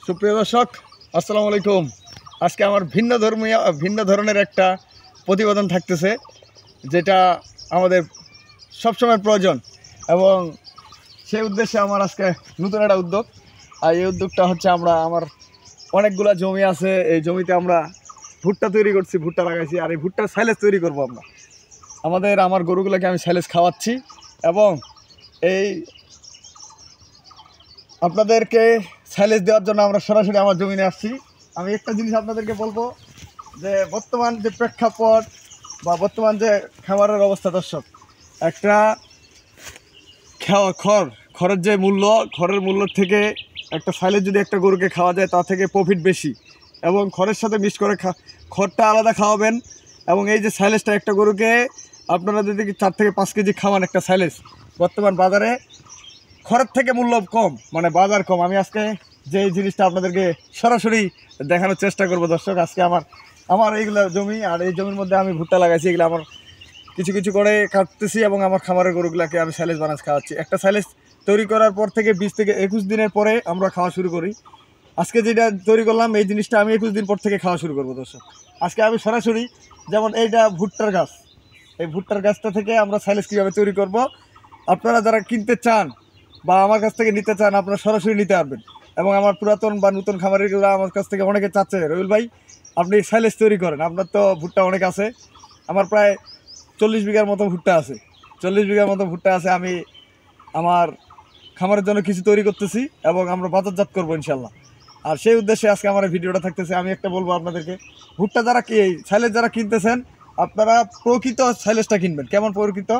সুপ্রিয় দর্শক, আসসালামু আলাইকুম। আজকে আমার ভিন্ন ধরনের একটা প্রতিবেদন থাকতেছে, যেটা আমাদের সবসময় প্রয়োজন, এবং সেই উদ্দেশ্যে আমার আজকে নতুন একটা উদ্যোগ। আর এই উদ্যোগটা হচ্ছে, আমার অনেকগুলো জমি আছে। এই জমিতে আমরা ভুট্টা তৈরি করছি, ভুট্টা লাগাইছি। আর এই ভুট্টার সাইলেজ তৈরি করব আমরা। আমার গরুগুলোকে আমি সাইলেজ খাওয়াচ্ছি, এবং এই আপনাদেরকে সাইলেজ দেওয়ার জন্য আমরা সরাসরি আমার জমিনে আসছি। আমি একটা জিনিস আপনাদেরকে বলবো, যে বর্তমান যে প্রেক্ষাপট বা বর্তমান যে খামারের অবস্থা, দর্শক, একটা খড়ের যে মূল্য, খড়ের মূল্য থেকে একটা সাইলেজ যদি একটা গরুকে খাওয়া যায়, তা থেকে প্রফিট বেশি। এবং খড়ের সাথে মিক্স করে খড়টা আলাদা খাওয়াবেন। এবং এই যে সাইলেজটা একটা গরুকে আপনারা যদি 4 থেকে 5 কেজি খাওয়ান, একটা সাইলেজ বর্তমান বাজারে খড়ের থেকে মূল্য কম, মানে বাজার কম। আমি আজকে যে জিনিসটা আপনাদেরকে সরাসরি দেখানোর চেষ্টা করব দর্শক। আজকে আমার এইগুলো জমি, আর এই জমির মধ্যে আমি ভুট্টা লাগাইছি। এগুলো আমার কিছু কিছু করে কাটতেছি, এবং আমার খামারের গরুগুলোকে আমি সাইলেজ বানাজ খাওয়াচ্ছি। একটা সাইলেজ তৈরি করার পর থেকে 20 থেকে 21 দিনের পরে আমরা খাওয়া শুরু করি। আজকে যেটা তৈরি করলাম, এই জিনিসটা আমি 21 দিন পর থেকে খাওয়া শুরু করবো দর্শক। আজকে আমি সরাসরি, যেমন এইটা ভুট্টার গাছ, এই ভুট্টার গাছটা থেকে আমরা সাইলেজ কীভাবে তৈরি করব, আপনারা যারা কিনতে চান বা আমার কাছ থেকে নিতে চান, আপনারা সরাসরি নিতে পারবেন। এবং আমার পুরাতন বা নতুন খামারিগুলো আমার কাছ থেকে অনেকে চাচ্ছে, রবিউল ভাই আপনি সাইলেজ তৈরি করেন, আপনার তো ভুট্টা অনেক আছে। আমার প্রায় 40 বিঘার মতো ভুট্টা আছে। 40 বিঘার মতো ভুট্টা আছে। আমি আমার খামারের জন্য কিছু তৈরি করতেছি, এবং আমরা বাজারজাত করবো ইনশাল্লাহ। আর সেই উদ্দেশ্যে আজকে আমার এই ভিডিওটা থাকতেছে। আমি একটা বলবো আপনাদেরকে, ভুট্টা যারা সাইলেজ যারা কিনতেছেন, আপনারা প্রকৃত সাইলেজটা কিনবেন। কেমন প্রকৃত?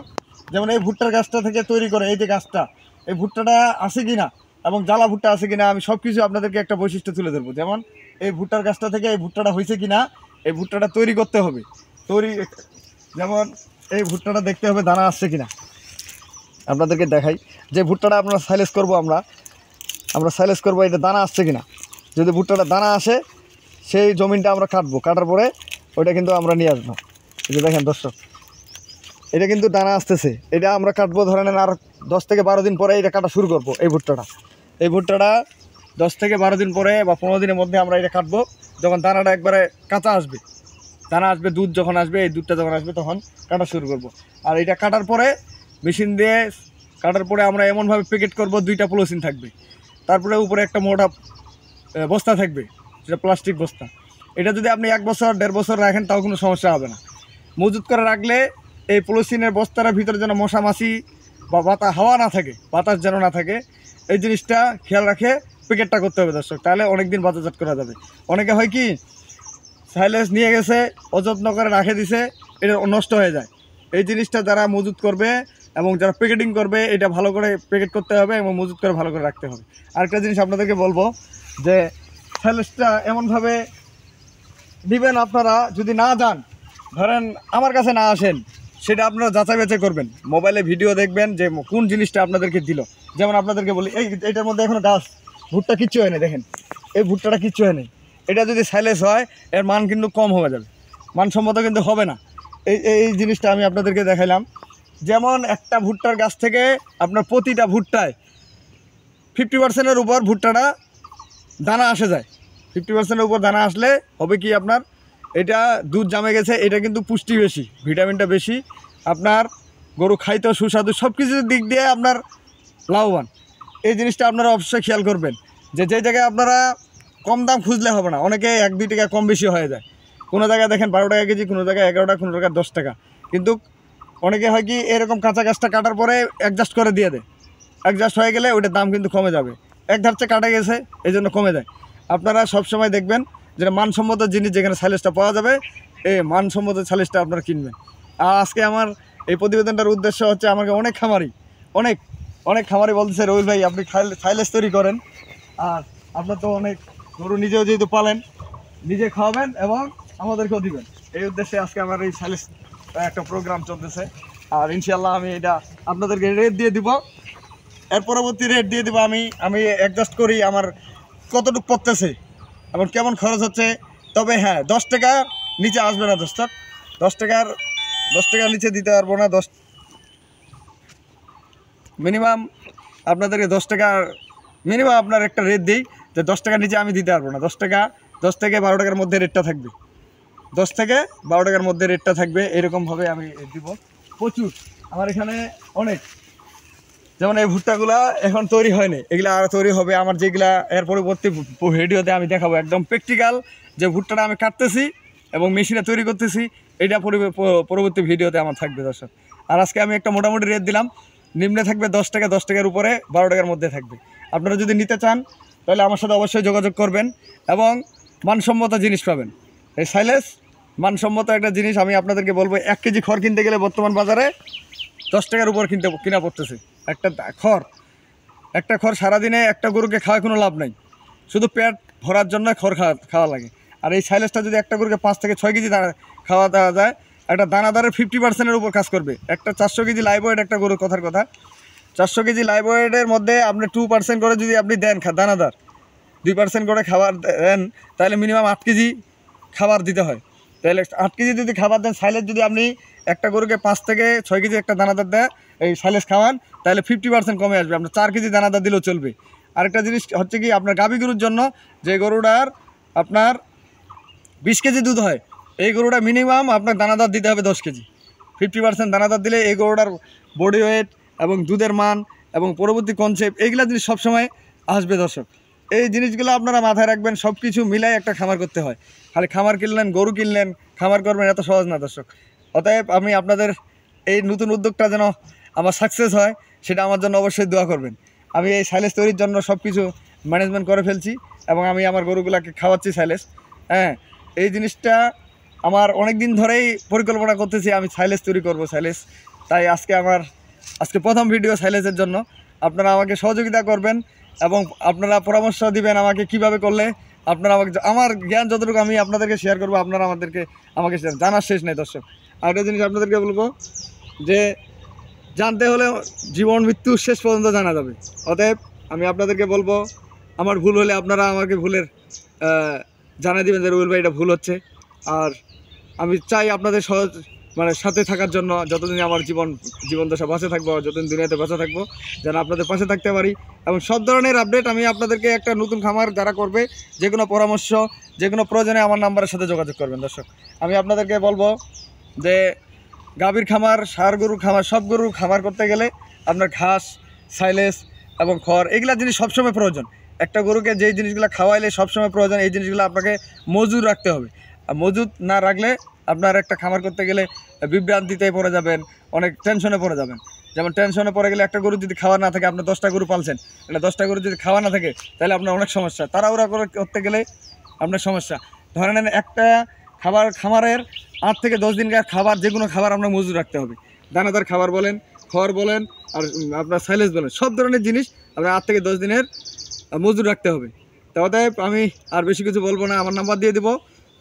যেমন এই ভুট্টার গাছটা থেকে তৈরি করে, এই যে গাছটা, এই ভুট্টাটা আছে কিনা এবং জ্বালা ভুট্টা আছে কিনা, আমি সব কিছু আপনাদেরকে একটা বৈশিষ্ট্য তুলে ধরবো। যেমন এই ভুট্টার গাছটা থেকে এই ভুট্টাটা হয়েছে কিনা, এই ভুট্টাটা তৈরি করতে হবে। যেমন এই ভুট্টাটা দেখতে হবে দানা আসছে কিনা। আপনাদেরকে দেখাই যে ভুট্টাটা আপনারা সাইলেজ করবো, আমরা সাইলেজ করবো, এটা দানা আসছে কিনা। যদি ভুট্টাটা দানা আসে, সেই জমিনটা আমরা কাটবো। কাটার পরে ওইটা কিন্তু আমরা নিয়ে আসবো। এই যে দেখেন দর্শক, এটা কিন্তু দানা আসতেছে, এটা আমরা কাটবো। ধরে নেন আর 10 থেকে 12 দিন পরে এটা কাটা শুরু করবো। এই ভুট্টাটা 10 থেকে 12 দিন পরে বা 15 দিনের মধ্যে আমরা এটা কাটবো। যখন দানাটা একবারে কাঁচা আসবে, দানা আসবে, দুধ যখন আসবে, এই দুধটা যখন আসবে, তখন কাটা শুরু করব। আর এটা কাটার পরে মেশিন দিয়ে কাটার পরে আমরা এমনভাবে প্যাকেট করব, 2টা পলিথিন থাকবে, তারপরে উপরে একটা মোটা বস্তা থাকবে, যেটা প্লাস্টিক বস্তা। এটা যদি আপনি 1 বছর 1.5 বছর রাখেন, তাও কোনো সমস্যা হবে না। মজুত করে রাখলে এই পলিথিনের বস্তার ভিতরে যেন মশা মাছি বা হাওয়া না থাকে, বাতাস যেন না থাকে, এই জিনিসটা খেয়াল রাখে প্যাকেটটা করতে হবে দর্শক। তাহলে অনেক দিন বাজারজাত করা যাবে। অনেকে হয় কি, সাইলেজ নিয়ে গেছে, অযত্ন করে রাখে দিছে, এটা নষ্ট হয়ে যায়। এই জিনিসটা যারা মজুত করবে এবং যারা প্যাকেটিং করবে, এটা ভালো করে প্যাকেট করতে হবে এবং মজুত করে ভালো করে রাখতে হবে। আরেকটা জিনিস আপনাদেরকে বলবো, যে সাইলেজটা এমনভাবে দিবেন, আপনারা যদি না যান, ধরেন আমার কাছে না আসেন, সেটা আপনারা যাচাই বাছাই করবেন। মোবাইলে ভিডিও দেখবেন যে কোন জিনিসটা আপনাদেরকে দিল। যেমন আপনাদেরকে বলি, এইটার মধ্যে এখনো গাছ, ভুট্টা কিচ্ছু হয় না। দেখেন এই ভুট্টাটা কিচ্ছু হয় না। এটা যদি সাইলেজ হয়, এর মান কিন্তু কম হয়ে যাবে, মানসম্মত কিন্তু হবে না। এই জিনিসটা আমি আপনাদেরকে দেখাইলাম। যেমন একটা ভুট্টার গাছ থেকে আপনার প্রতিটা ভুট্টায় 50%-এর উপর ভুট্টাটা দানা আসে যায়। 50%-এর উপর দানা আসলে হবে কি, আপনার এটা দুধ জমে গেছে, এটা কিন্তু পুষ্টি বেশি, ভিটামিনটা বেশি, আপনার গরু খাইতেও সুস্বাদু, সব কিছুর দিক দিয়ে আপনার লাভবান। এই জিনিসটা আপনারা অবশ্যই খেয়াল করবেন, যে জায়গায় আপনারা কম দাম খুঁজলে হবে না। অনেকে 1-2 টাকা কম বেশি হয়ে যায়। কোনো জায়গায় দেখেন 12 টাকা কেজি, কোনো জায়গায় 11 টাকা, কোনো জায়গায় 10 টাকা। কিন্তু অনেকে হয় কি, এরকম কাঁচা গাছটা কাটার পরে অ্যাডজাস্ট করে দিয়ে দেয়। অ্যাডজাস্ট হয়ে গেলে ওইটার দাম কিন্তু কমে যাবে। এক ধারচে কাটা গেছে, এই জন্য কমে যায়। আপনারা সবসময় দেখবেন যেটা মানসম্মত জিনিস, যেখানে সাইলেজটা পাওয়া যাবে, এই মানসম্মত সাইলেজটা আপনারা কিনবেন। আর আজকে আমার এই প্রতিবেদনটার উদ্দেশ্য হচ্ছে, আমাকে অনেক খামারি বলতেছে, রবিউল ভাই আপনি সাইলেজ তৈরি করেন, আর আপনার তো অনেক গরু নিজেও যেহেতু পালেন, নিজে খাওয়াবেন এবং আমাদেরকেও দিবেন। এই উদ্দেশ্যে আজকে আমার এই সাইলেজ একটা প্রোগ্রাম চলতেছে। আর ইনশাল্লাহ আমি এটা আপনাদেরকে রেট দিয়ে দিব। এর পরবর্তী রেট দিয়ে দেবো। আমি অ্যাডজাস্ট করি আমার কতটুকু পড়তেছে এবং কেমন খরচ হচ্ছে। তবে হ্যাঁ, 10 টাকা নিচে আসবে না দর্শক। 10 টাকার নিচে দিতে পারবো না। মিনিমাম আপনাদেরকে 10 টাকা মিনিমাম আপনার একটা রেট দিই, যে 10 টাকার নিচে আমি দিতে পারবো না। 10 থেকে 12 টাকার মধ্যে রেটটা থাকবে, 10 থেকে 12 টাকার মধ্যে রেটটা থাকবে, এরকমভাবে আমি দিব। প্রচুর আমার এখানে অনেক, যেমন এই ভুট্টাগুলা এখন তৈরি হয়নি, এগুলা আর তৈরি হবে। আমার যেগুলা এর পরবর্তী ভিডিওতে আমি দেখাবো একদম প্র্যাকটিক্যাল যে ভুট্টাটা আমি কাটতেছি এবং মেশিনে তৈরি করতেছি, এটা পরবর্তী ভিডিওতে আমার থাকবে দর্শক। আর আজকে আমি একটা মোটামুটি রেট দিলাম, নিম্নে থাকবে 10 টাকা, 10 টাকার উপরে 12 টাকার মধ্যে থাকবে। আপনারা যদি নিতে চান তাহলে আমার সাথে অবশ্যই যোগাযোগ করবেন এবং মানসম্মত জিনিস পাবেন। এই সাইলেজ মানসম্মত একটা জিনিস। আমি আপনাদেরকে বলবো 1 কেজি খড় কিনতে গেলে বর্তমান বাজারে 10 টাকার উপর কিনা পড়তেছে। একটা খড় সারাদিনে একটা গরুকে খাওয়া কোনো লাভ নাই, শুধু পেট ভরার জন্য খড় খাওয়া লাগে। আর এই সাইলেজটা যদি একটা গরুকে 5 থেকে 6 কেজি খাওয়া দেওয়া যায়, একটা দানাদারের 50%-এর উপর কাজ করবে। একটা 400 কেজি লাইভ ওয়েট একটা গরুর কথার কথা, 400 কেজি লাইভ ওয়েটের মধ্যে আপনি 2% করে যদি আপনি দেন দানাদার, 2% করে খাবার দেন, তাহলে মিনিমাম 8 কেজি খাবার দিতে হয়। তাহলে 8 কেজি যদি খাবার দেন, সাইলেজ যদি আপনি একটা গরুকে 5 থেকে 6 কেজি একটা দানাদার দেয় এই সাইলেজ খাওয়ান, তাহলে 50% কমে আসবে, আপনার 4 কেজি দানাদার দিলেও চলবে। আরেকটা জিনিস হচ্ছে কি, আপনার গাভী গরুর জন্য যে গরুটার আপনার 20 কেজি দুধ হয়, এই গরুটা মিনিমাম আপনার দানাদার দিতে হবে 10 কেজি। 50% দানাদার দিলে এই গরুটার বডি ওয়েট এবং দুধের মান এবং পরবর্তী কনসেপ্ট এইগুলা জিনিস সবসময় আসবে দর্শক। এই জিনিসগুলো আপনারা মাথায় রাখবেন, সব কিছু মিলাই একটা খামার করতে হয়। খালি খামার কিনলেন, গরু কিনলেন, খামার করবেন, এত সহজ না দর্শক। অতএব আমি আপনাদের এই নতুন উদ্যোগটা যেন আমার সাকসেস হয়, সেটা আমার জন্য অবশ্যই দোয়া করবেন। আমি এই সাইলেজ তৈরির জন্য সব কিছু ম্যানেজমেন্ট করে ফেলছি এবং আমি আমার গরুগুলাকে খাওয়াচ্ছি সাইলেজ। হ্যাঁ, এই জিনিসটা আমার অনেক দিন ধরেই পরিকল্পনা করতেছি, আমি সাইলেজ তৈরি করব সাইলেজ। তাই আজকে প্রথম ভিডিও সাইলেজের জন্য। আপনারা আমাকে সহযোগিতা করবেন এবং আপনারা পরামর্শ দিবেন আমাকে কিভাবে করলে আপনারা আমার জ্ঞান যতটুকু আমি আপনাদেরকে শেয়ার করবো, আপনারা আমাকে জানার শেষ নেই দর্শক। আরেকটা জিনিস আপনাদেরকে বলবো যে জানতে হলে জীবন মৃত্যু শেষ পর্যন্ত জানা যাবে। অতএব আমি আপনাদেরকে বলবো, আমার ভুল হলে আপনারা আমাকে ভুলের জানিয়ে দেবেন যে রুবেল ভাই এটা ভুল হচ্ছে। আর আমি চাই আপনাদের সাথে থাকার জন্য, যতদিন আমার জীবন দশা বাঁচে থাকবো, যতদিন দুনিয়াতে বাঁচে থাকবো, যেন আপনাদের পাশে থাকতে পারি এবং সব ধরনের আপডেট আমি আপনাদেরকে একটা নতুন খামার যারা করবে, যে কোনো পরামর্শ, যে কোনো প্রয়োজনে আমার নাম্বারের সাথে যোগাযোগ করবেন দর্শক। আমি আপনাদেরকে বলবো যে গাভীর খামার, ষাঁড় গরুর খামার, সব গরুর খামার করতে গেলে আপনার ঘাস, সাইলেজ এবং খড় এগুলা জিনিস সবসময় প্রয়োজন। একটা গরুকে যেই জিনিসগুলো খাওয়াইলে সবসময় প্রয়োজন, এই জিনিসগুলো আপনাকে মজুদ রাখতে হবে। আর মজুদ না রাখলে আপনার একটা খামার করতে গেলে বিভ্রান্তিতে পড়ে যাবেন, অনেক টেনশনে পড়ে যাবেন। যেমন টেনশনে পড়ে গেলে একটা গরু যদি খাওয়া না থাকে, আপনার 10টা গরু পালছেন, এটা 10টা গরু যদি খাওয়া না থাকে তাহলে আপনার অনেক সমস্যা, তাড়াহুড়া করতে গেলে আপনার সমস্যা। ধরে নেন একটা খামারের 8 থেকে 10 দিনকার খাবার, যে কোনো খাবার আপনার মজুদ রাখতে হবে। দানাদার খাবার বলেন, খড় বলেন, আর আপনার সাইলেজ বলেন, সব ধরনের জিনিস আপনার 8 থেকে 10 দিনের মজুদ রাখতে হবে। তা অতএব আমি আর বেশি কিছু বলবো না, আমার নাম্বার দিয়ে দেবো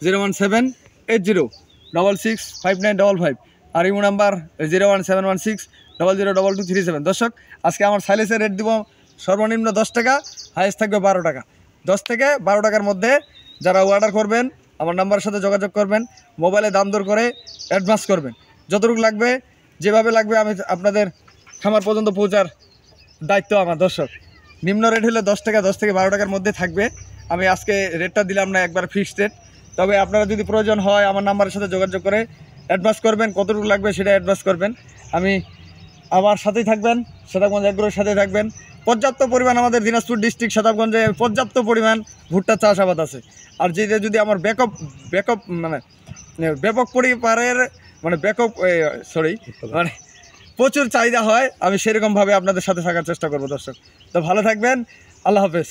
01780665955 আর ইমো নাম্বার 01716002237। দর্শক, আজকে আমার সাইলেজের রেট দিব সর্বনিম্ন 10 টাকা, হাইয়েস্ট থাকবে 12 টাকা। 10 থেকে 12 টাকার মধ্যে যারা অর্ডার করবেন আমার নাম্বারের সাথে যোগাযোগ করবেন, মোবাইলে দাম দর করে অ্যাডভান্স করবেন। যতটুকু লাগবে, যেভাবে লাগবে আমি আপনাদের খামার পর্যন্ত পৌঁছার দায়িত্ব আমার দর্শক। নিম্ন রেট হলে 10 টাকা, 10 থেকে 12 টাকার মধ্যে থাকবে। আমি আজকে রেটটা দিলাম না একবার ফিক্সড রেট, তবে আপনারা যদি প্রয়োজন হয় আমার নাম্বারের সাথে যোগাযোগ করে অ্যাডভান্স করবেন, কতটুকু লাগবে সেটা অ্যাডভান্স করবেন। আমি আমার সাথেই থাকবেন, শতাবগঞ্জ এগ্রোর সাথে থাকবেন। পর্যাপ্ত পরিমাণ আমাদের দিনাজপুর ডিস্ট্রিক্ট শতাবগঞ্জে পর্যাপ্ত পরিমাণ ভুট্টা চাষাবাদ আছে। আর যেটা যদি আমার ব্যাপক পরিবারের প্রচুর চাহিদা হয়, আমি সেরকমভাবে আপনাদের সাথে থাকার চেষ্টা করবো দর্শক। তো ভালো থাকবেন, আল্লাহ হাফেজ।